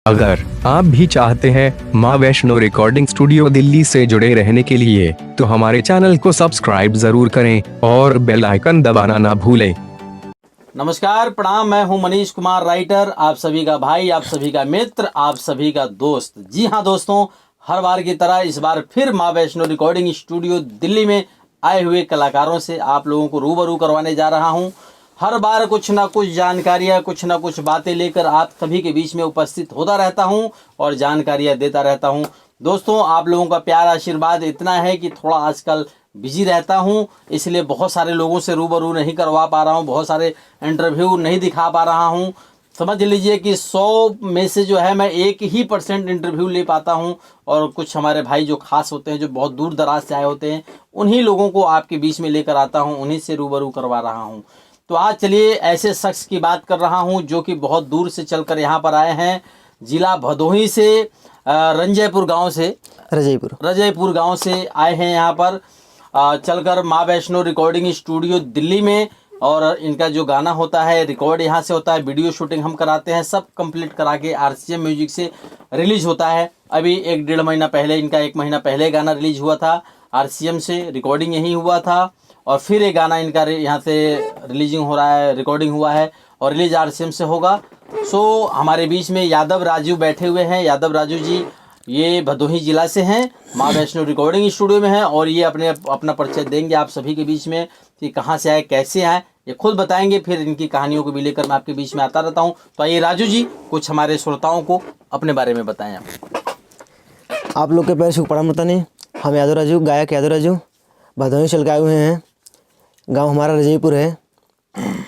अगर आप भी चाहते हैं माँ वैष्णो रिकॉर्डिंग स्टूडियो दिल्ली से जुड़े रहने के लिए तो हमारे चैनल को सब्सक्राइब जरूर करें और बेल आइकन दबाना ना भूलें। नमस्कार, प्रणाम। मैं हूं मनीष कुमार, राइटर, आप सभी का भाई, आप सभी का मित्र, आप सभी का दोस्त। जी हां दोस्तों, हर बार की तरह इस बार फिर माँ वैष्णो रिकॉर्डिंग स्टूडियो दिल्ली में आए हुए कलाकारों से आप लोगों को रूबरू करवाने जा रहा हूं। हर बार कुछ ना कुछ जानकारियां, कुछ ना कुछ बातें लेकर आप सभी के बीच में उपस्थित होता रहता हूं और जानकारियां देता रहता हूं। दोस्तों, आप लोगों का प्यार आशीर्वाद इतना है कि थोड़ा आजकल बिजी रहता हूं, इसलिए बहुत सारे लोगों से रूबरू नहीं करवा पा रहा हूं, बहुत सारे इंटरव्यू नहीं दिखा पा रहा हूं। समझ लीजिए कि 100 में से जो है मैं 1% इंटरव्यू ले पाता हूं और कुछ हमारे भाई जो खास होते हैं, जो बहुत दूर दराज से आए होते हैं, उन्हीं लोगों को आपके बीच में लेकर आता हूं, उन्हीं से रूबरू करवा रहा हूं। तो आज चलिए ऐसे शख्स की बात कर रहा हूं जो कि बहुत दूर से चलकर यहाँ पर आए हैं, जिला भदोही से, रंजयपुर गांव से, रजयपुर गांव से आए हैं यहाँ पर चलकर माँ वैष्णो रिकॉर्डिंग स्टूडियो दिल्ली में। और इनका जो गाना होता है रिकॉर्ड यहाँ से होता है, वीडियो शूटिंग हम कराते हैं, सब कंप्लीट करा के RCM म्यूजिक से रिलीज होता है। अभी 1-1.5 महीना पहले, इनका 1 महीना पहले गाना रिलीज हुआ था RCM से, रिकॉर्डिंग यही हुआ था। और फिर एक गाना इनका यहाँ से रिलीजिंग हो रहा है, रिकॉर्डिंग हुआ है और रिलीज RCM से होगा। सो हमारे बीच में यादव राजू बैठे हुए हैं। यादव राजू जी ये भदोही जिला से हैं, माँ वैष्णो रिकॉर्डिंग स्टूडियो में हैं और ये अपना परिचय देंगे आप सभी के बीच में कि कहाँ से आए, कैसे आए, ये खुद बताएंगे। फिर इनकी कहानियों को भी लेकर मैं आपके बीच में आता रहता हूँ। तो आइए राजू जी, कुछ हमारे श्रोताओं को अपने बारे में बताएं। आप लोग के पैर से पड़ा मरता नहीं। हम यादव राजू, गायक यादव राजू, भदोही से लगाए हुए हैं। गांव हमारा रजयपुर है,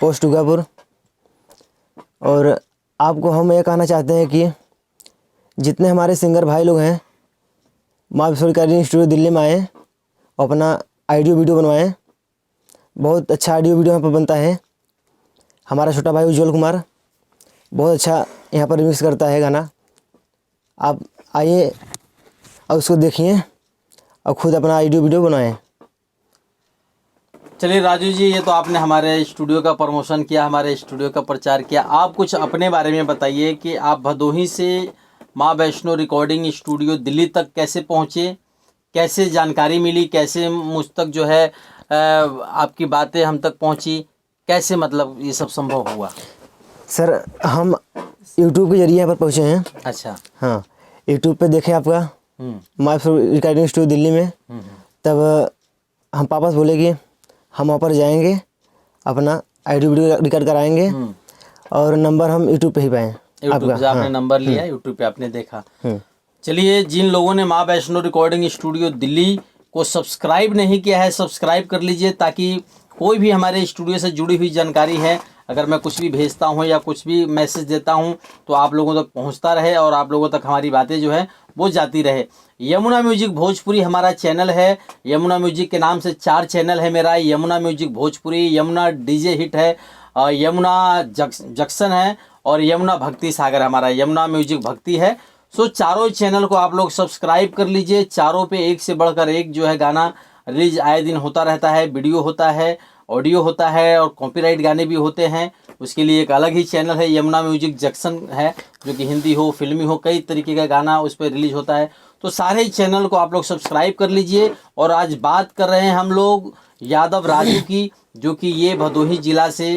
पोस्ट उगापुर। और आपको हम ये कहना चाहते हैं कि जितने हमारे सिंगर भाई लोग हैं, माँ वैष्णो रिकॉर्डिंग स्टूडियो दिल्ली में आए और अपना ऑडियो वीडियो बनवाएं। बहुत अच्छा ऑडियो वीडियो यहाँ पर बनता है। हमारा छोटा भाई उज्जवल कुमार बहुत अच्छा यहाँ पर रिमिक्स करता है गाना। आप आइए और उसको देखिए और ख़ुद अपना ऑडियो वीडियो बनाएं। चलिए राजू जी, ये तो आपने हमारे स्टूडियो का प्रमोशन किया, हमारे स्टूडियो का प्रचार किया। आप कुछ अपने बारे में बताइए कि आप भदोही से माँ वैष्णो रिकॉर्डिंग स्टूडियो दिल्ली तक कैसे पहुँचे, कैसे जानकारी मिली, कैसे मुझ तक जो है आपकी बातें हम तक पहुँची, कैसे मतलब ये सब संभव हुआ? सर, हम यूट्यूब के जरिए यहाँ पर पहुँचे हैं। अच्छा। हाँ, यूट्यूब पे देखे आपका माँ वैष्णो रिकॉर्डिंग स्टूडियो दिल्ली में। तब हम पापा से बोले कि हम वहाँ पर जाएंगे, अपना ऑडियो वीडियो रिकॉर्ड कराएंगे और नंबर हम यूट्यूब पे ही पाएँ। यूट्यूब से आपने नंबर लिया, यूट्यूब पे आपने देखा। चलिए, जिन लोगों ने माँ वैष्णो रिकॉर्डिंग स्टूडियो दिल्ली को सब्सक्राइब नहीं किया है, सब्सक्राइब कर लीजिए, ताकि कोई भी हमारे स्टूडियो से जुड़ी हुई जानकारी है, अगर मैं कुछ भी भेजता हूँ या कुछ भी मैसेज देता हूँ तो आप लोगों तक पहुँचता रहे और आप लोगों तक हमारी बातें जो है वो जाती रहे। यमुना म्यूजिक भोजपुरी हमारा चैनल है। यमुना म्यूजिक के नाम से 4 चैनल है मेरा। Yamuna music Bhojpuri, Yamuna DJ hit है, यमुना जंक्शन है और यमुना भक्ति सागर हमारा यमुना म्यूजिक भक्ति है। सो चारों चैनल को आप लोग सब्सक्राइब कर लीजिए। चारों पे एक से बढ़कर एक जो है गाना रिलीज आए दिन होता रहता है, वीडियो होता है, ऑडियो होता है और कॉपीराइट गाने भी होते हैं। उसके लिए एक अलग ही चैनल है, यमुना म्यूजिक जंक्शन है, जो कि हिंदी हो, फिल्मी हो, कई तरीके का गाना उस पर रिलीज होता है। तो सारे चैनल को आप लोग सब्सक्राइब कर लीजिए। और आज बात कर रहे हैं हम लोग यादव राजू की, जो कि ये भदोही जिला से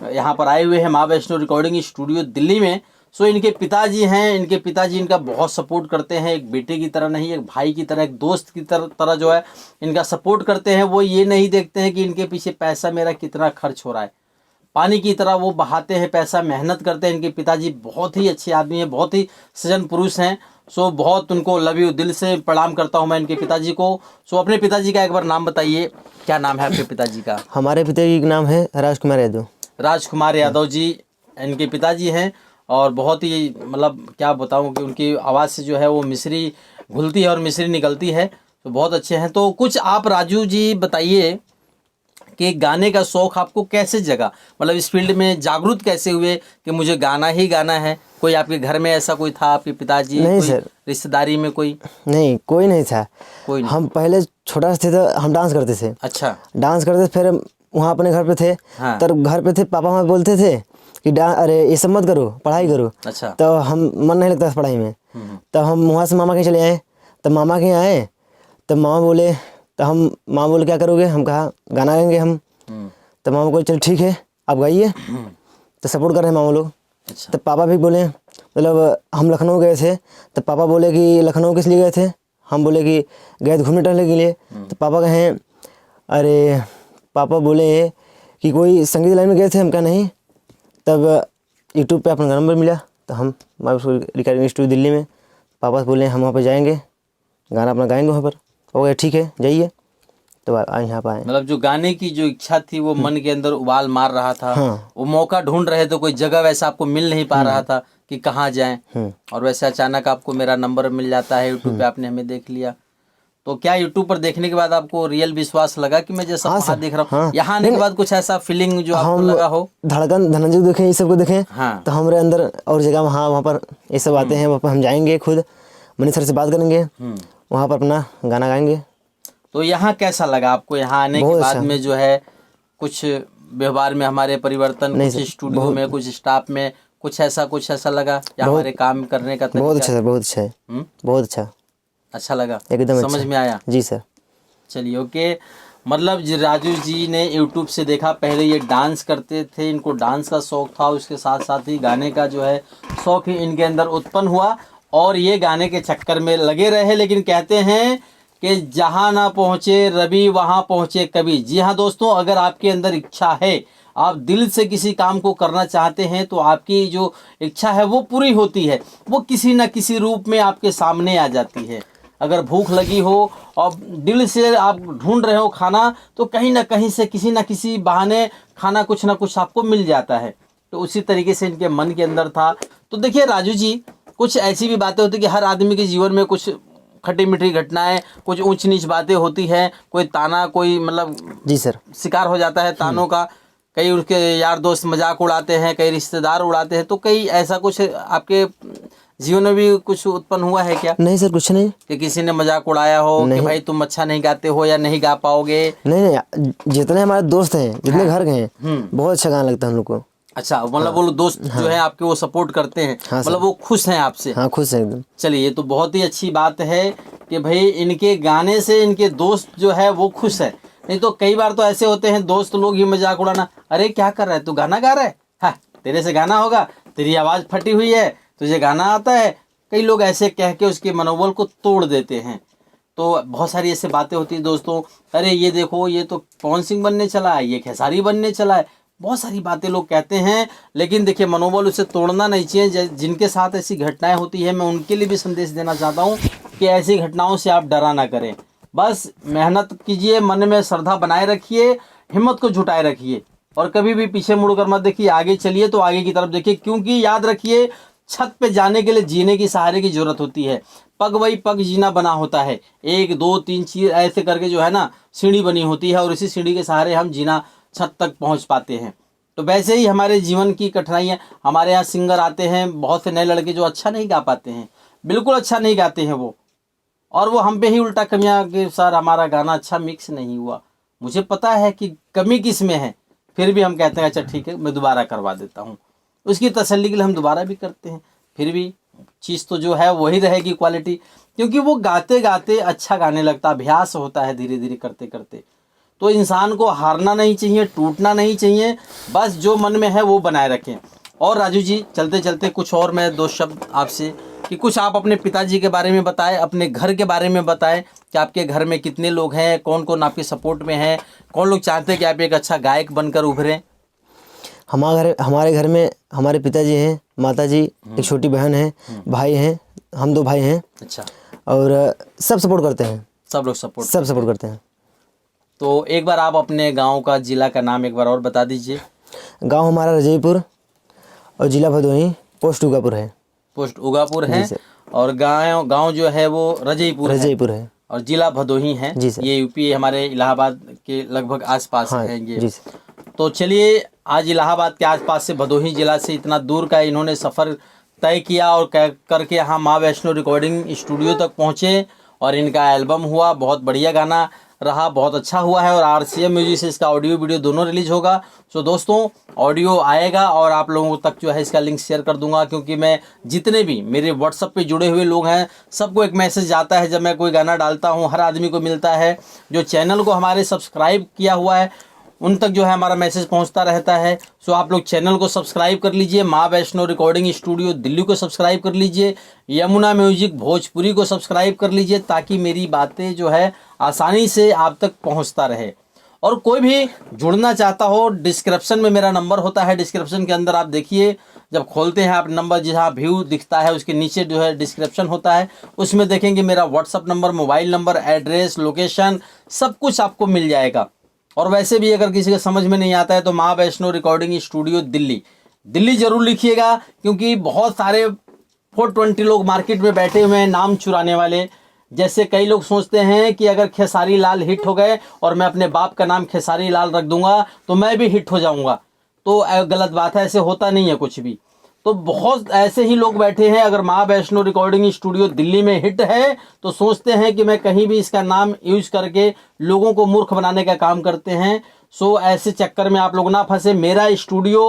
यहाँ पर आए हुए हैं माँ वैष्णो रिकॉर्डिंग स्टूडियो दिल्ली में। सो इनके पिताजी हैं, इनके पिताजी इनका बहुत सपोर्ट करते हैं, एक बेटे की तरह नहीं, एक भाई की तरह, एक दोस्त की तरह जो है इनका सपोर्ट करते हैं। वो ये नहीं देखते हैं कि इनके पीछे पैसा मेरा कितना खर्च हो रहा है, पानी की तरह वो बहाते हैं पैसा, मेहनत करते हैं। इनके पिताजी बहुत ही अच्छे आदमी हैं, बहुत ही सज्जन पुरुष हैं। सो बहुत उनको लव यू, दिल से प्रणाम करता हूँ मैं इनके पिताजी को। सो अपने पिताजी का एक बार नाम बताइए, क्या नाम है आपके पिताजी का? हमारे पिताजी का नाम है राजकुमार यादव। राजकुमार यादव जी इनके पिताजी हैं। और बहुत ही मतलब क्या बताऊँ कि उनकी आवाज़ से जो है वो मिश्री घुलती है और मिश्री निकलती है। तो बहुत अच्छे हैं। तो कुछ आप राजू जी बताइए कि गाने का शौक़ आपको कैसे जगा, मतलब इस फील्ड में जागरूक कैसे हुए कि मुझे गाना ही गाना है? कोई आपके घर में ऐसा कोई था, आपके पिताजी? नहीं कोई सर, रिश्तेदारी में कोई? नहीं, कोई नहीं था। कोई नहीं। हम पहले छोटा थे तो हम डांस करते थे। अच्छा। डांस करते फिर वहाँ अपने घर पे थे। हाँ। तब घर पे थे, पापा हमें बोलते थे कि अरे ये सब मत करो, पढ़ाई करो। अच्छा। तो हम मन नहीं लगता था पढ़ाई में। तब हम वहाँ से मामा के चले आए। तब मामा के यहाँ आए, तब मामा बोले, तो हम मामा बोले क्या करोगे, हम कहा गाना गाएंगे हम। तब मामा बोले चल ठीक है आप गाइए। तो सपोर्ट कर रहे हैं मामा लोग। अच्छा। तब पापा भी बोले, मतलब हम लखनऊ गए थे, तब पापा बोले कि लखनऊ किस लिए गए थे, हम बोले कि गए थे घूमने टहलने के लिए। तो पापा कहें, अरे पापा बोले कि कोई संगीत लाइन में गए थे, हम कहा नहीं। तब यूट्यूब पे अपना नंबर मिला, तो हम रिकॉर्डिंग स्टूडियो दिल्ली में, पापा से बोले हम वहाँ पर जाएंगे, गाना अपना गाएंगे वहाँ पर। हो गया ठीक है जाइए। तो आज यहाँ पर आए। मतलब जो गाने की जो इच्छा थी वो मन के अंदर उबाल मार रहा था। हाँ। वो मौका ढूंढ रहे थे, कोई जगह वैसा आपको मिल नहीं पा रहा था कि कहाँ जाएं। और वैसे अचानक आपको मेरा नंबर मिल जाता है यूट्यूब पे, आपने हमें देख लिया। तो क्या यूट्यूब पर देखने के बाद आपको रियल विश्वास लगा कि मैं जैसा वहाँ देख रहा हूँ, हाँ। यहाँ आने के बाद कुछ ऐसा फीलिंग जो आपको लगा हो? धड़कन, धनंजय को देखें, ये सब को देखें। हाँ। तो हमारे अंदर और जगह वहाँ पर ये सब आते हैं, वहाँ पर हम जाएंगे, खुद मनीष सर से बात करेंगे, वहाँ पर अपना गाना गाएंगे। तो यहाँ कैसा लगा आपको? यहाँ आने के बाद में जो है कुछ व्यवहार में हमारे परिवर्तन, कुछ स्टूडियो में, कुछ स्टाफ में, कुछ ऐसा लगा या हमारे काम करने का तरीका? बहुत अच्छा सर, बहुत अच्छा है। बहुत अच्छा लगा, एकदम समझ अच्छा में आया? जी सर। चलिए ओके। मतलब राजू जी ने यूट्यूब से देखा, पहले ये डांस करते थे, इनको डांस का शौक था, उसके साथ साथ ही गाने का जो है शौक ही इनके अंदर उत्पन्न हुआ और ये गाने के चक्कर में लगे रहे। लेकिन कहते हैं कि जहाँ ना पहुँचे रवि वहाँ पहुँचे कवि। जी हाँ दोस्तों, अगर आपके अंदर इच्छा है, आप दिल से किसी काम को करना चाहते हैं, तो आपकी जो इच्छा है वो पूरी होती है, वो किसी न किसी रूप में आपके सामने आ जाती है। अगर भूख लगी हो और दिल से आप ढूंढ रहे हो खाना, तो कहीं ना कहीं से किसी न किसी बहाने खाना कुछ ना कुछ आपको मिल जाता है। तो उसी तरीके से इनके मन के अंदर था। तो देखिए राजू जी, कुछ ऐसी भी बातें होती कि हर आदमी के जीवन में कुछ खट्टी मीठी घटनाएं, कुछ ऊंच नीच बातें होती हैं, कोई ताना, कोई मतलब जी सर शिकार हो जाता है तानों का। कई उसके यार दोस्त मजाक उड़ाते हैं, कई रिश्तेदार उड़ाते हैं। तो कई ऐसा कुछ आपके जीवन में भी कुछ उत्पन्न हुआ है क्या? नहीं सर, कुछ नहीं कि किसी ने मजाक उड़ाया हो कि भाई तुम अच्छा नहीं गाते हो या नहीं गा पाओगे? नहीं, जितने हमारे दोस्त हैं, जितने घर गए हैं, बहुत अच्छा गाना लगता है हम लोग को। अच्छा, मतलब वो दोस्त जो है आपके वो सपोर्ट करते हैं, मतलब वो खुश हैं आपसे? हाँ खुश है एकदम। चलिए, ये तो बहुत ही अच्छी बात है कि भाई इनके गाने से इनके दोस्त जो है वो खुश है। नहीं तो कई बार तो ऐसे होते हैं दोस्त लोग ही मजाक उड़ाना, अरे क्या कर रहा है तू, गाना गा रहा है, हाँ तेरे से गाना होगा, तेरी आवाज़ फटी हुई है, तुझे गाना आता है। कई लोग ऐसे कह के उसके मनोबल को तोड़ देते हैं। तो बहुत सारी ऐसे बातें होती हैं दोस्तों, अरे ये देखो ये तो पवन सिंह बनने चला है, ये खेसारी बनने चला है, बहुत सारी बातें लोग कहते हैं। लेकिन देखिए, मनोबल उसे तोड़ना नहीं चाहिए। जिनके साथ ऐसी घटनाएं होती है, मैं उनके लिए भी संदेश देना चाहता हूं कि ऐसी घटनाओं से आप डरा ना करें। बस मेहनत कीजिए, मन में श्रद्धा बनाए रखिए, हिम्मत को जुटाए रखिए और कभी भी पीछे मुड़कर मत देखिए, आगे चलिए तो आगे की तरफ देखिए। क्योंकि याद रखिए, छत पे जाने के लिए जीने की सहारे की जरूरत होती है। पग वही पग जीना बना होता है, 1 2 3 चीज ऐसे करके जो है ना सीढ़ी बनी होती है और इसी सीढ़ी के सहारे हम जीना छत तक पहुंच पाते हैं। तो वैसे ही हमारे जीवन की कठिनाइयाँ, हमारे यहाँ सिंगर आते हैं, बहुत से नए लड़के जो अच्छा नहीं गा पाते हैं, बिल्कुल अच्छा नहीं गाते हैं वो, और वो हम पे ही उल्टा कमियाँ कि सर हमारा गाना अच्छा मिक्स नहीं हुआ। मुझे पता है कि कमी किस में है, फिर भी हम कहते हैं अच्छा ठीक है मैं दोबारा करवा देता हूँ। उसकी तसल्ली के लिए हम दोबारा भी करते हैं, फिर भी चीज़ तो जो है वही रहेगी क्वालिटी, क्योंकि वो गाते गाते अच्छा गाने लगता, अभ्यास होता है धीरे धीरे करते करते। तो इंसान को हारना नहीं चाहिए, टूटना नहीं चाहिए, बस जो मन में है वो बनाए रखें। और राजू जी, चलते चलते कुछ और मैं 2 शब्द आपसे कि कुछ आप अपने पिताजी के बारे में बताएं, अपने घर के बारे में बताएं कि आपके घर में कितने लोग हैं, कौन कौन आपके सपोर्ट में हैं, कौन लोग चाहते हैं कि आप एक अच्छा गायक बनकर उभरें? हमारे घर में हमारे पिताजी हैं, माताजी, एक छोटी बहन है, भाई हैं, हम 2 भाई हैं। अच्छा। और सब सपोर्ट करते हैं, सब लोग सब सपोर्ट करते हैं। तो एक बार आप अपने गांव का, जिला का नाम एक बार और बता दीजिए। गांव हमारा रजईपुर और जिला भदोही, पोस्ट उगापुर है। पोस्ट उगापुर है और गांव जो है वो रजईपुर है और जिला भदोही है। ये यूपी हमारे इलाहाबाद के लगभग आसपास है ये। तो चलिए, आज इलाहाबाद के आसपास से, भदोही जिला से इतना दूर का इन्होंने सफ़र तय किया और करके यहाँ माँ वैष्णो रिकॉर्डिंग स्टूडियो तक पहुँचे और इनका एल्बम हुआ। बहुत बढ़िया गाना रहा, बहुत अच्छा हुआ है और RCM म्यूजिक से इसका ऑडियो वीडियो दोनों रिलीज होगा। सो दोस्तों ऑडियो आएगा और आप लोगों तक जो है इसका लिंक शेयर कर दूंगा, क्योंकि मैं जितने भी मेरे व्हाट्सअप पे जुड़े हुए लोग हैं सबको एक मैसेज आता है जब मैं कोई गाना डालता हूँ, हर आदमी को मिलता है। जो चैनल को हमारे सब्सक्राइब किया हुआ है उन तक जो है हमारा मैसेज पहुंचता रहता है। सो आप लोग चैनल को सब्सक्राइब कर लीजिए, माँ वैष्णो रिकॉर्डिंग स्टूडियो दिल्ली को सब्सक्राइब कर लीजिए, यमुना म्यूजिक भोजपुरी को सब्सक्राइब कर लीजिए, ताकि मेरी बातें जो है आसानी से आप तक पहुंचता रहे। और कोई भी जुड़ना चाहता हो, डिस्क्रिप्शन में मेरा नंबर होता है, डिस्क्रिप्शन के अंदर आप देखिए, जब खोलते हैं आप नंबर जहाँ व्यू दिखता है उसके नीचे जो है डिस्क्रिप्शन होता है, उसमें देखेंगे मेरा WhatsApp number, mobile number, address, location सब कुछ आपको मिल जाएगा। और वैसे भी अगर किसी को समझ में नहीं आता है तो माँ वैष्णो रिकॉर्डिंग स्टूडियो दिल्ली जरूर लिखिएगा, क्योंकि बहुत सारे 420 लोग मार्केट में बैठे हुए हैं नाम चुराने वाले। जैसे कई लोग सोचते हैं कि अगर खेसारी लाल हिट हो गए और मैं अपने बाप का नाम खेसारी लाल रख दूंगा तो मैं भी हिट हो जाऊंगा, तो गलत बात है, ऐसे होता नहीं है कुछ भी। तो बहुत ऐसे ही लोग बैठे हैं, अगर माँ वैष्णो रिकॉर्डिंग स्टूडियो दिल्ली में हिट है तो सोचते हैं कि मैं कहीं भी इसका नाम यूज करके लोगों को मूर्ख बनाने का काम करते हैं। सो ऐसे चक्कर में आप लोग ना फंसे। मेरा studio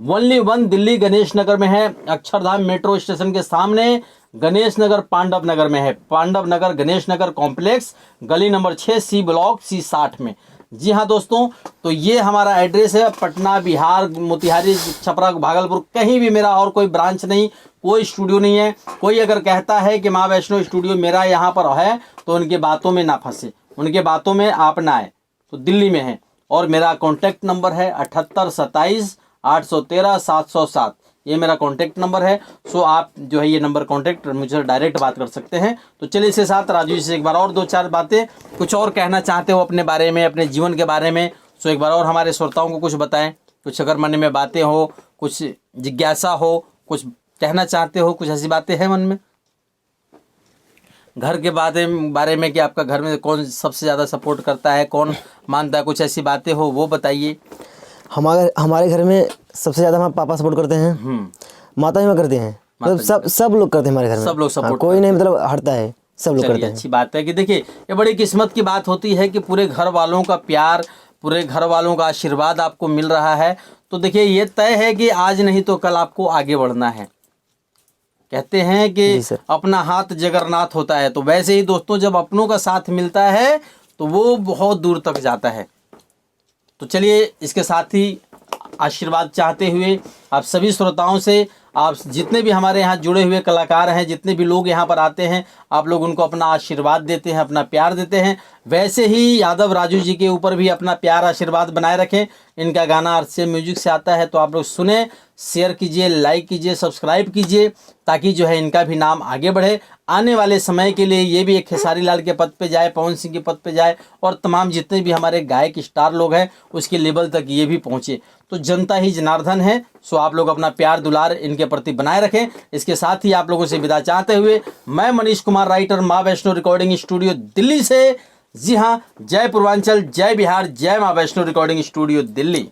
only one Delhi Ganesh Nagar में है, अक्षरधाम मेट्रो स्टेशन के सामने, गणेश नगर पांडव नगर में है, पांडव नगर गणेश नगर कॉम्प्लेक्स, गली नंबर 6 C ब्लॉक C60 में। जी हाँ दोस्तों, तो ये हमारा एड्रेस है, पटना, बिहार, मोतिहारी, छपरा, भागलपुर, कहीं भी मेरा और कोई ब्रांच नहीं, कोई स्टूडियो नहीं है। कोई अगर कहता है कि माँ वैष्णो स्टूडियो मेरा यहाँ पर है तो उनके बातों में ना फंसे, उनके बातों में आप ना आए। तो दिल्ली में है और मेरा कॉन्टैक्ट नंबर है 78 27 813 707, ये मेरा कॉन्टैक्ट नंबर है। सो आप जो है ये नंबर कॉन्टैक्ट मुझसे डायरेक्ट बात कर सकते हैं। तो चलिए इसके साथ राजू जी से एक बार और 2-4 बातें कुछ और कहना चाहते हो अपने बारे में, अपने जीवन के बारे में, सो एक बार और हमारे श्रोताओं को कुछ बताएं। कुछ अगर मन में बातें हो, कुछ जिज्ञासा हो, कुछ कहना चाहते हो, कुछ ऐसी बातें हैं मन में घर के बारे में कि आपका घर में कौन सबसे ज़्यादा सपोर्ट करता है, कौन मानता है, कुछ ऐसी बातें हो वो बताइए। हमारे घर में सबसे ज़्यादा हमारे पापा सपोर्ट करते हैं, माता भी करते हैं, मतलब सब लोग करते हैं हमारे घर में, सब लोग सपोर्ट, कोई नहीं मतलब हटता है, सब लोग करते हैं। अच्छी बात है कि देखिए ये बड़ी किस्मत की बात होती है कि पूरे घर वालों का प्यार, पूरे घर वालों का आशीर्वाद आपको मिल रहा है। तो देखिए ये तय है कि आज नहीं तो कल आपको आगे बढ़ना है। कहते हैं कि अपना हाथ जगन्नाथ होता है, तो वैसे ही दोस्तों जब अपनों का साथ मिलता है तो वो बहुत दूर तक जाता है। तो चलिए इसके साथ ही आशीर्वाद चाहते हुए आप सभी श्रोताओं से, आप जितने भी हमारे यहाँ जुड़े हुए कलाकार हैं, जितने भी लोग यहाँ पर आते हैं, आप लोग उनको अपना आशीर्वाद देते हैं, अपना प्यार देते हैं। वैसे ही यादव राजू जी के ऊपर भी अपना प्यार आशीर्वाद बनाए रखें। इनका गाना RCM म्यूजिक से आता है, तो आप लोग सुने, शेयर कीजिए, लाइक कीजिए, सब्सक्राइब कीजिए, ताकि जो है इनका भी नाम आगे बढ़े। आने वाले समय के लिए ये भी एक खेसारी लाल के पद पे जाए, पवन सिंह के पद पे जाए, और तमाम जितने भी हमारे गायक स्टार लोग हैं उसके लेवल तक ये भी पहुँचे। तो जनता ही जनार्दन है। सो आप लोग अपना प्यार दुलार इनके प्रति बनाए रखें। इसके साथ ही आप लोगों से विदा चाहते हुए मैं मनीष कुमार राइटर, माँ वैष्णो रिकॉर्डिंग स्टूडियो दिल्ली से। जी हाँ, जय पूर्वांचल, जय बिहार, जय माँ वैष्णो रिकॉर्डिंग स्टूडियो दिल्ली।